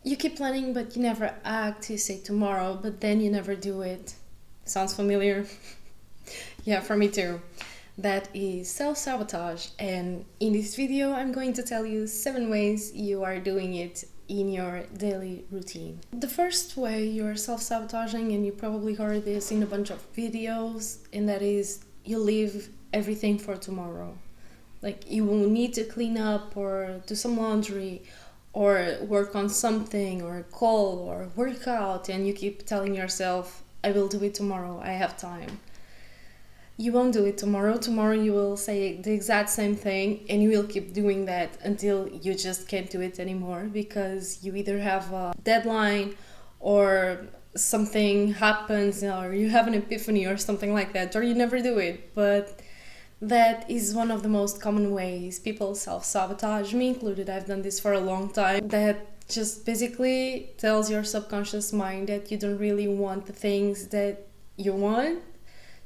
You keep planning, but you never act. You say tomorrow, but then you never do it. Sounds familiar? Yeah, for me too. That is self-sabotage, and in this video I'm going to tell you 7 ways you are doing it in your daily routine. The first way you're self-sabotaging, and you probably heard this in a bunch of videos, and that is you leave everything for tomorrow. Like, you will need to clean up or do some laundry or work on something or call or work out, and you keep telling yourself, I will do it tomorrow, I have time. You won't do it tomorrow. Tomorrow you will say the exact same thing, and you will keep doing that until you just can't do it anymore, because you either have a deadline or something happens, or you have an epiphany or something like that, or you never do it. But that is one of the most common ways people self-sabotage, me included. I've done this for a long time. That just basically tells your subconscious mind that you don't really want the things that you want.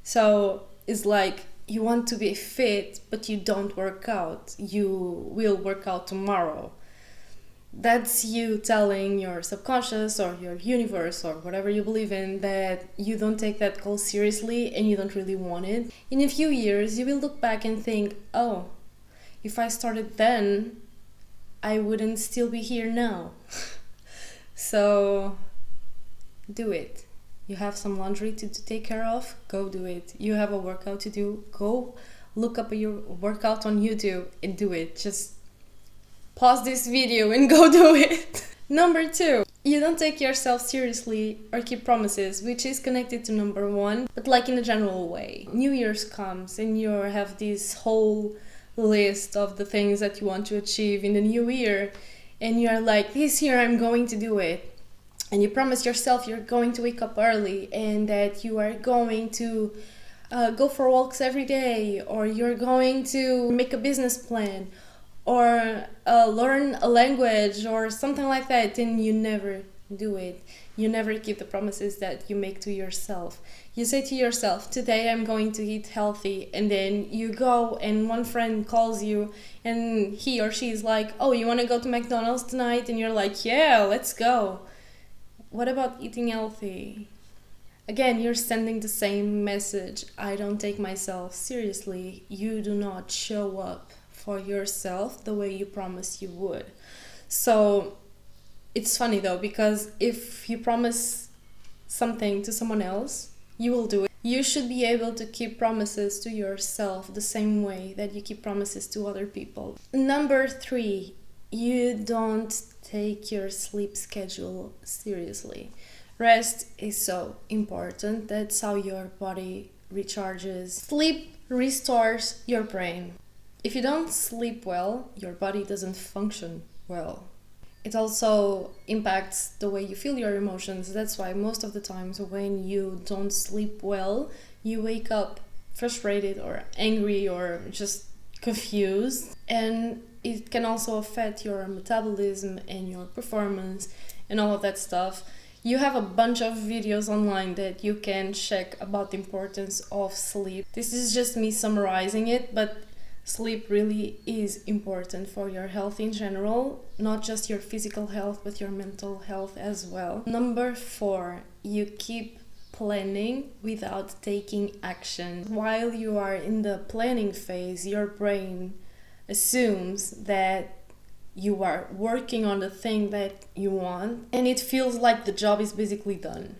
So it's like you want to be fit, but you don't work out. You will work out tomorrow. That's you telling your subconscious or your universe or whatever you believe in that you don't take that goal seriously and you don't really want it. In a few years, you will look back and think, oh, if I started then, I wouldn't still be here now. So do it. You have some laundry to take care of, go do it. You have a workout to do, go look up your workout on YouTube and do it. Just pause this video and go do it. Number 2, you don't take yourself seriously or keep promises, which is connected to number 1, but like in a general way. New Year's comes and you have this whole list of the things that you want to achieve in the new year, and you're like, this year I'm going to do it. And you promise yourself you're going to wake up early, and that you are going to go for walks every day, or you're going to make a business plan, or learn a language or something like that, and you never do it. You never keep the promises that you make to yourself. You say to yourself, today I'm going to eat healthy, and then you go and one friend calls you and he or she is like, oh, you want to go to McDonald's tonight? And you're like, yeah, let's go. What about eating healthy? Again, you're sending the same message. I don't take myself seriously. You do not show up for yourself the way you promised you would. So it's funny though, because if you promise something to someone else, you will do it. You should be able to keep promises to yourself the same way that you keep promises to other people. Number 3, you don't take your sleep schedule seriously. Rest is so important. That's how your body recharges. Sleep restores your brain. If you don't sleep well, your body doesn't function well. It also impacts the way you feel your emotions. That's why most of the times when you don't sleep well, you wake up frustrated or angry or just confused, and it can also affect your metabolism and your performance and all of that stuff. You have a bunch of videos online that you can check about the importance of sleep. This is just me summarizing it, but sleep really is important for your health in general, not just your physical health, but your mental health as well. Number 4, you keep planning without taking action. While you are in the planning phase, your brain assumes that you are working on the thing that you want, and it feels like the job is basically done.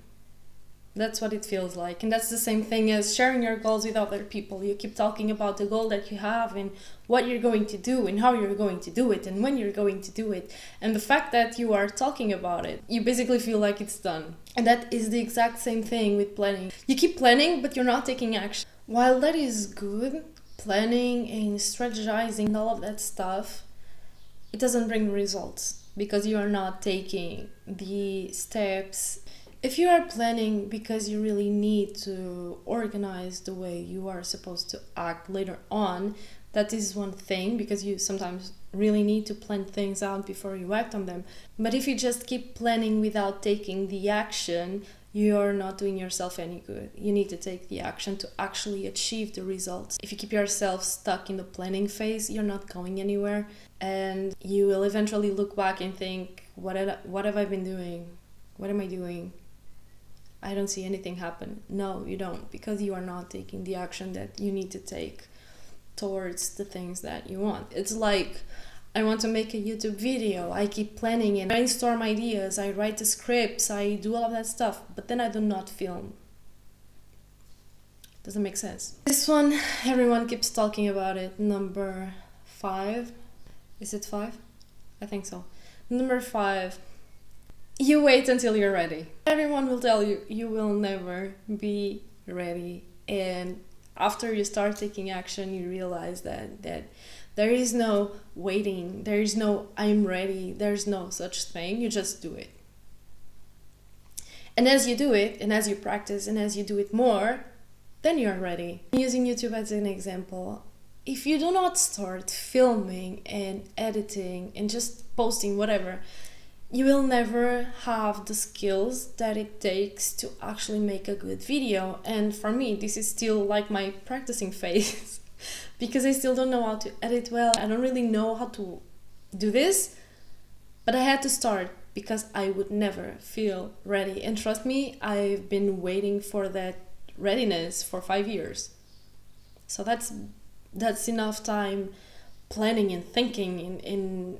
That's what it feels like. And that's the same thing as sharing your goals with other people. You keep talking about the goal that you have and what you're going to do and how you're going to do it and when you're going to do it. And the fact that you are talking about it, you basically feel like it's done. And that is the exact same thing with planning. You keep planning, but you're not taking action. While that is good, planning and strategizing and all of that stuff, it doesn't bring results because you are not taking the steps. If you are planning because you really need to organize the way you are supposed to act later on, that is one thing, because you sometimes really need to plan things out before you act on them. But if you just keep planning without taking the action, you're not doing yourself any good. You need to take the action to actually achieve the results. If you keep yourself stuck in the planning phase, you're not going anywhere, and you will eventually look back and think, what have I been doing? What am I doing? I don't see anything happen. No, you don't, because you are not taking the action that you need to take towards the things that you want. It's like, I want to make a YouTube video. I keep planning and brainstorm ideas. I write the scripts. I do all of that stuff, but then I do not film. Doesn't make sense. This one, everyone keeps talking about it. Number 5. Is it 5? I think so. Number 5. You wait until you're ready. Everyone will tell you you will never be ready. And after you start taking action, you realize that there is no waiting. There is no I'm ready. There's no such thing. You just do it. And as you do it, and as you practice, and as you do it more, then you're ready. Using YouTube as an example, if you do not start filming and editing and just posting whatever, you will never have the skills that it takes to actually make a good video. And for me, this is still like my practicing phase because I still don't know how to edit well. I don't really know how to do this, but I had to start because I would never feel ready. And trust me, I've been waiting for that readiness for 5 years. So that's enough time planning and thinking in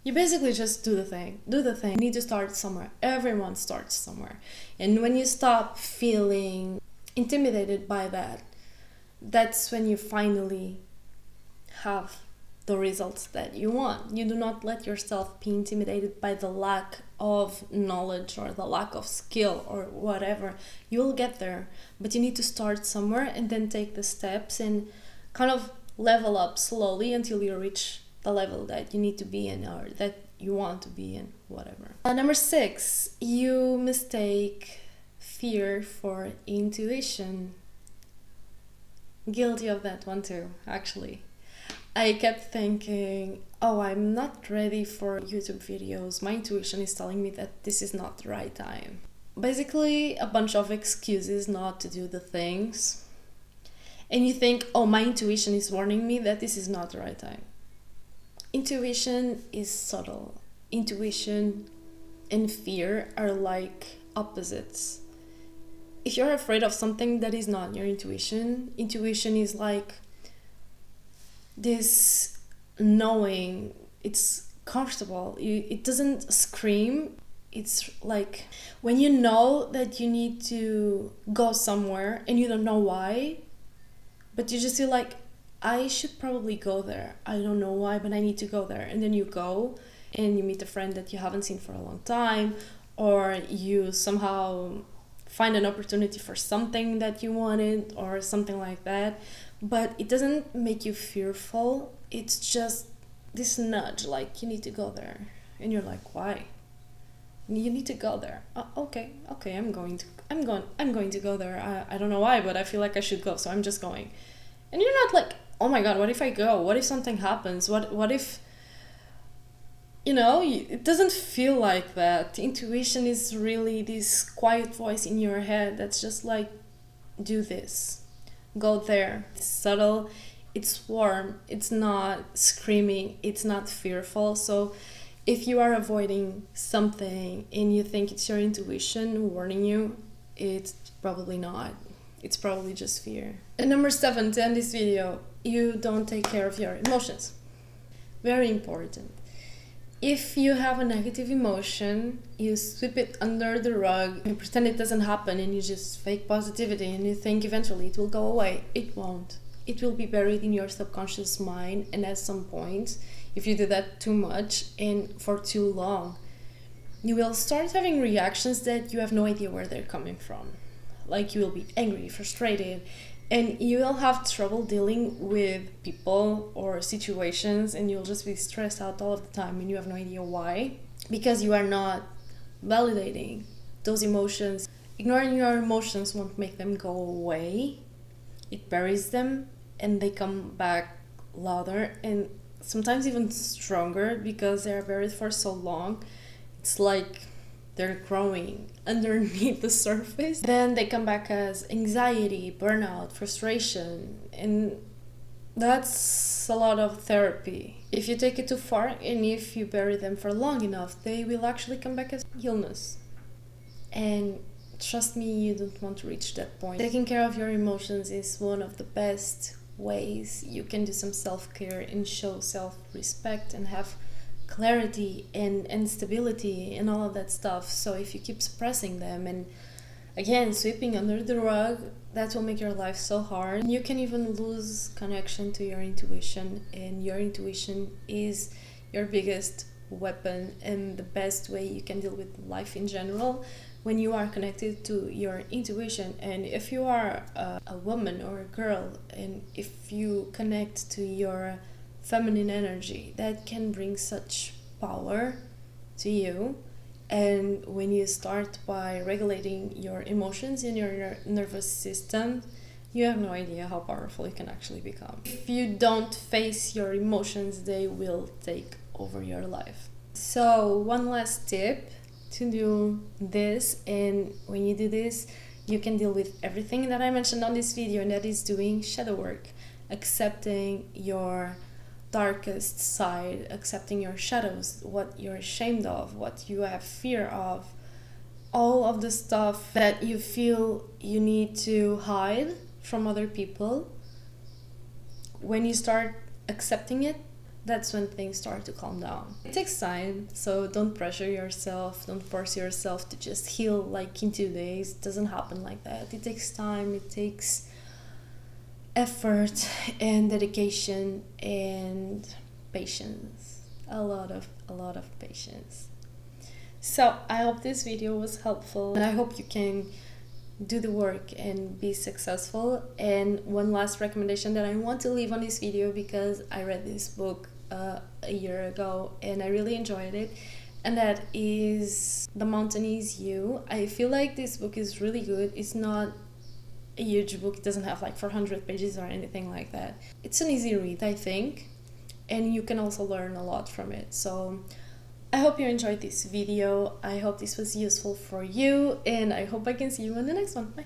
you basically just do the thing. You need to start somewhere. Everyone starts somewhere. And when you stop feeling intimidated by that, that's when you finally have the results that you want. You do not let yourself be intimidated by the lack of knowledge or the lack of skill or whatever. You will get there, but you need to start somewhere and then take the steps and kind of level up slowly until you reach the level that you need to be in or that you want to be in, whatever. Number 6, you mistake fear for intuition. Guilty of that one too, actually. I kept thinking, oh, I'm not ready for YouTube videos. My intuition is telling me that this is not the right time. Basically, a bunch of excuses not to do the things. And you think, oh, my intuition is warning me that this is not the right time. Intuition is subtle. Intuition and fear are like opposites. If you're afraid of something that is not your intuition is like this knowing. It's comfortable. It doesn't scream. It's like when you know that you need to go somewhere and you don't know why, but you just feel like, I should probably go there. I don't know why, but I need to go there. And then you go and you meet a friend that you haven't seen for a long time, or you somehow find an opportunity for something that you wanted or something like that. But it doesn't make you fearful. It's just this nudge, like you need to go there. And you're like, why? You need to go there. Okay, I'm going to go there. I don't know why, but I feel like I should go, so I'm just going. And you're not like, oh my god, what if I go? What if something happens? What if, it doesn't feel like that. Intuition is really this quiet voice in your head that's just like, do this, go there. It's subtle, it's warm, it's not screaming, it's not fearful. So if you are avoiding something and you think it's your intuition warning you, it's probably not. It's probably just fear. And number 7, to end this video, you don't take care of your emotions. Very important. If you have a negative emotion, you sweep it under the rug and pretend it doesn't happen, and you just fake positivity and you think eventually it will go away. It won't. It will be buried in your subconscious mind, and at some point, if you do that too much and for too long, you will start having reactions that you have no idea where they're coming from. Like you will be angry, frustrated, and you will have trouble dealing with people or situations, and you'll just be stressed out all of the time and you have no idea why, because you are not validating those emotions. Ignoring your emotions won't make them go away. It buries them and they come back louder and sometimes even stronger because they are buried for so long. It's like they're growing underneath the surface. Then they come back as anxiety, burnout, frustration, and That's a lot of therapy. If you take it too far and if you bury them for long enough, they will actually come back as illness. And trust me, you don't want to reach that point. Taking care of your emotions is one of the best ways you can do some self-care and show self-respect and have clarity and stability and all of that stuff. So if you keep suppressing them and again sweeping under the rug, that will make your life so hard. You can even lose connection to your intuition, and your intuition is your biggest weapon and the best way you can deal with life in general when you are connected to your intuition. And if you are a woman or a girl, and if you connect to your feminine energy, that can bring such power to you. And when you start by regulating your emotions in your nervous system, you have no idea how powerful you can actually become. If you don't face your emotions, they will take over your life. So one last tip to do this, and when you do this, you can deal with everything that I mentioned on this video, and that is doing shadow work, accepting your darkest side, accepting your shadows, what you're ashamed of, what you have fear of, all of the stuff that you feel you need to hide from other people. When you start accepting it, that's when things start to calm down. It takes time, so don't pressure yourself, don't force yourself to just heal like in 2 days. It doesn't happen like that. It takes time, it takes effort and dedication and patience, a lot of patience. So I hope this video was helpful, and I hope you can do the work and be successful. And one last recommendation that I want to leave on this video, because I read this book a year ago and I really enjoyed it, and that is The Mountain Is You. I feel like this book is really good. It's not a huge book, it doesn't have like 400 pages or anything like that. It's an easy read, I think, and you can also learn a lot from it. So I hope you enjoyed this video, I hope this was useful for you, and I hope I can see you in the next one. Bye.